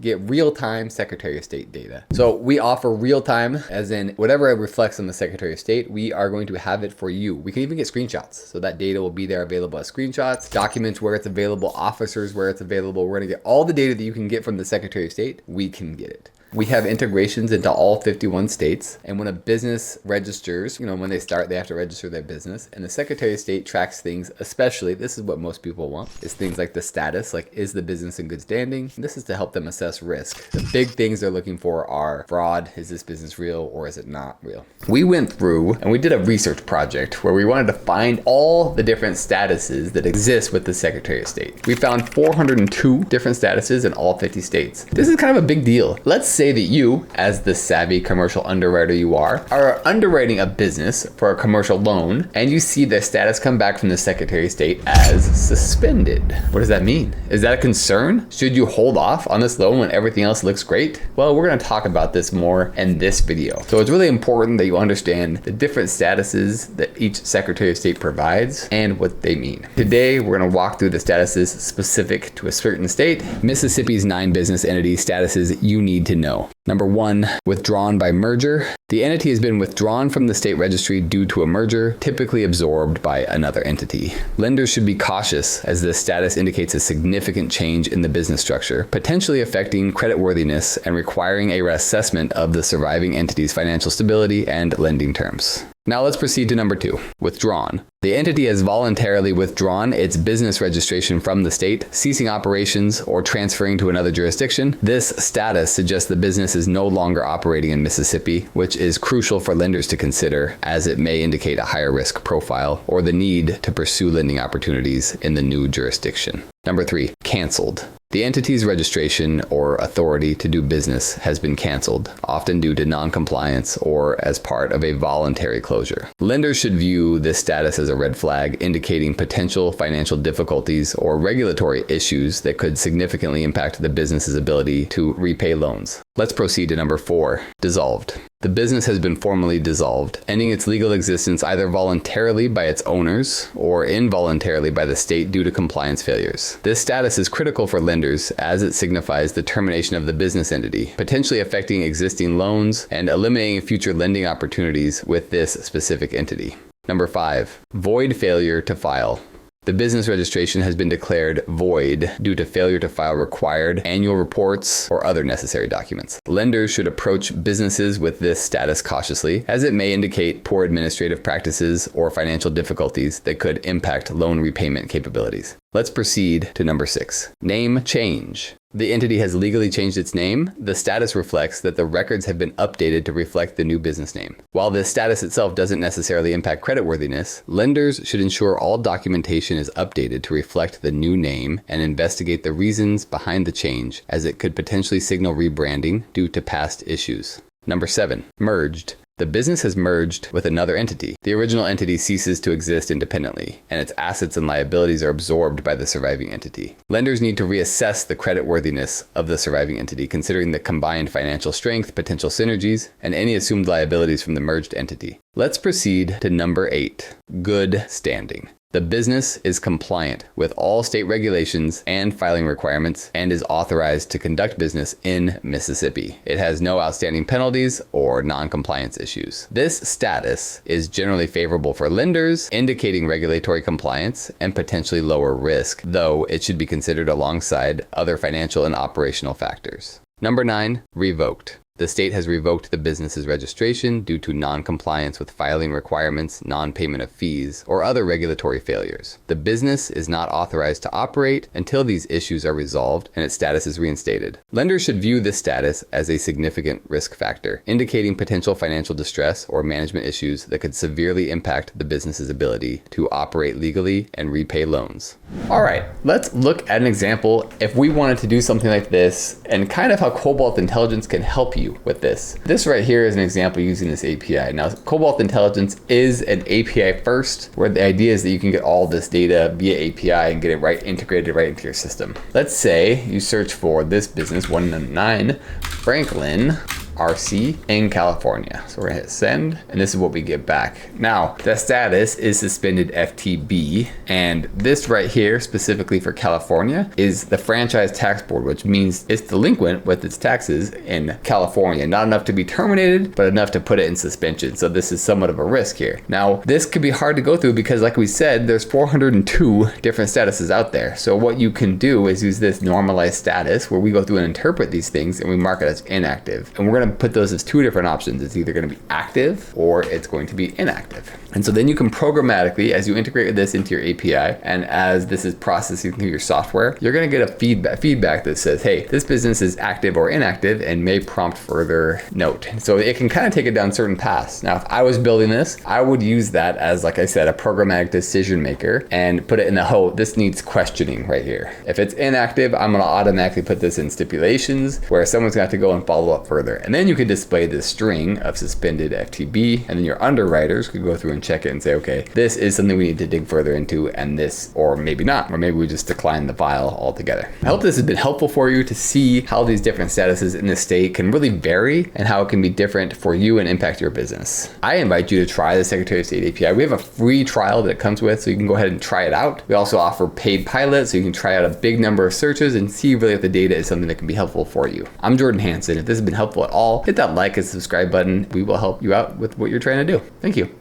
get real-time Secretary of State data. So we offer real-time, as in whatever reflects on the Secretary of State, we are going to have it for you. We can even get screenshots. So that data will be there available as screenshots, documents where it's available, officers where it's available. We're gonna get all the data that you can get from the Secretary of State. We can get it. We have integrations into all 51 states. And when a business registers, when they start, they have to register their business. And the Secretary of State tracks things, especially, this is what most people want, is things like the status, like is the business in good standing? And this is to help them assess risk. The big things they're looking for are fraud. Is this business real or is it not real? We went through and we did a research project where we wanted to find all the different statuses that exist with the Secretary of State. We found 402 different statuses in all 50 states. This is kind of a big deal. Let's say that you, as the savvy commercial underwriter you are underwriting a business for a commercial loan, and you see the status come back from the Secretary of State as suspended. What does that mean? Is that a concern? Should you hold off on this loan when everything else looks great? Well, we're going to talk about this more in this video. So it's really important that you understand the different statuses that each Secretary of State provides and what they mean. Today, we're going to walk through the statuses specific to a certain state, Mississippi's 9 business entity statuses you need to know. Number 1, withdrawn by merger. The entity has been withdrawn from the state registry due to a merger, typically absorbed by another entity. Lenders should be cautious as this status indicates a significant change in the business structure, potentially affecting creditworthiness and requiring a reassessment of the surviving entity's financial stability and lending terms. Now let's proceed to number 2, withdrawn. The entity has voluntarily withdrawn its business registration from the state, ceasing operations or transferring to another jurisdiction. This status suggests the business is no longer operating in Mississippi, which is crucial for lenders to consider as it may indicate a higher risk profile or the need to pursue lending opportunities in the new jurisdiction. Number 3, canceled. The entity's registration or authority to do business has been canceled, often due to non-compliance or as part of a voluntary closure. Lenders should view this status as a red flag, indicating potential financial difficulties or regulatory issues that could significantly impact the business's ability to repay loans. Let's proceed to number 4, dissolved. The business has been formally dissolved, ending its legal existence either voluntarily by its owners or involuntarily by the state due to compliance failures. This status is critical for lenders as it signifies the termination of the business entity, potentially affecting existing loans and eliminating future lending opportunities with this specific entity. Number 5, void failure to file. The business registration has been declared void due to failure to file required annual reports or other necessary documents. Lenders should approach businesses with this status cautiously, as it may indicate poor administrative practices or financial difficulties that could impact loan repayment capabilities. Let's proceed to number 6, name change. The entity has legally changed its name. The status reflects that the records have been updated to reflect the new business name. While this status itself doesn't necessarily impact creditworthiness, lenders should ensure all documentation is updated to reflect the new name and investigate the reasons behind the change, as it could potentially signal rebranding due to past issues. Number 7, merged. The business has merged with another entity. The original entity ceases to exist independently, and its assets and liabilities are absorbed by the surviving entity. Lenders need to reassess the creditworthiness of the surviving entity, considering the combined financial strength, potential synergies, and any assumed liabilities from the merged entity. Let's proceed to number 8, good standing. The business is compliant with all state regulations and filing requirements and is authorized to conduct business in Mississippi. It has no outstanding penalties or non-compliance issues. This status is generally favorable for lenders, indicating regulatory compliance and potentially lower risk, though it should be considered alongside other financial and operational factors. Number 9, revoked. The state has revoked the business's registration due to non-compliance with filing requirements, non-payment of fees, or other regulatory failures. The business is not authorized to operate until these issues are resolved and its status is reinstated. Lenders should view this status as a significant risk factor, indicating potential financial distress or management issues that could severely impact the business's ability to operate legally and repay loans. All right, let's look at an example if we wanted to do something like this and kind of how Cobalt Intelligence can help you with this. This right here is an example using this API. Now, Cobalt Intelligence is an API first, where the idea is that you can get all this data via API and get it integrated right into your system. Let's say you search for this business, 199 Franklin RC in California. So we're gonna hit send, and this is what we get back. Now, the status is suspended FTB, and this right here, specifically for California, is the Franchise Tax Board, which means it's delinquent with its taxes in California. Not enough to be terminated, but enough to put it in suspension. So this is somewhat of a risk here. Now, this could be hard to go through because, like we said, there's 402 different statuses out there. So what you can do is use this normalized status where we go through and interpret these things and we mark it as inactive. And we're gonna put those as two different options. It's either gonna be active or it's going to be inactive. And so then you can programmatically, as you integrate this into your API and as this is processing through your software, you're gonna get a feedback that says, hey, this business is active or inactive and may prompt further note. So it can kind of take it down certain paths. Now, if I was building this, I would use that as, like I said, a programmatic decision maker and put it in the, oh, this needs questioning right here. If it's inactive, I'm gonna automatically put this in stipulations where someone's gonna have to go and follow up further. And then you can display this string of suspended FTB, and then your underwriters could go through and check it and say, okay, this is something we need to dig further into, and this, or maybe not, or maybe we just decline the file altogether. I hope this has been helpful for you to see how these different statuses in the state can really vary and how it can be different for you and impact your business. I invite you to try the Secretary of State API. We have a free trial that it comes with, so you can go ahead and try it out. We also offer paid pilots, so you can try out a big number of searches and see really if the data is something that can be helpful for you. I'm Jordan Hansen. If this has been helpful at all, hit that like and subscribe button. We will help you out with what you're trying to do. Thank you.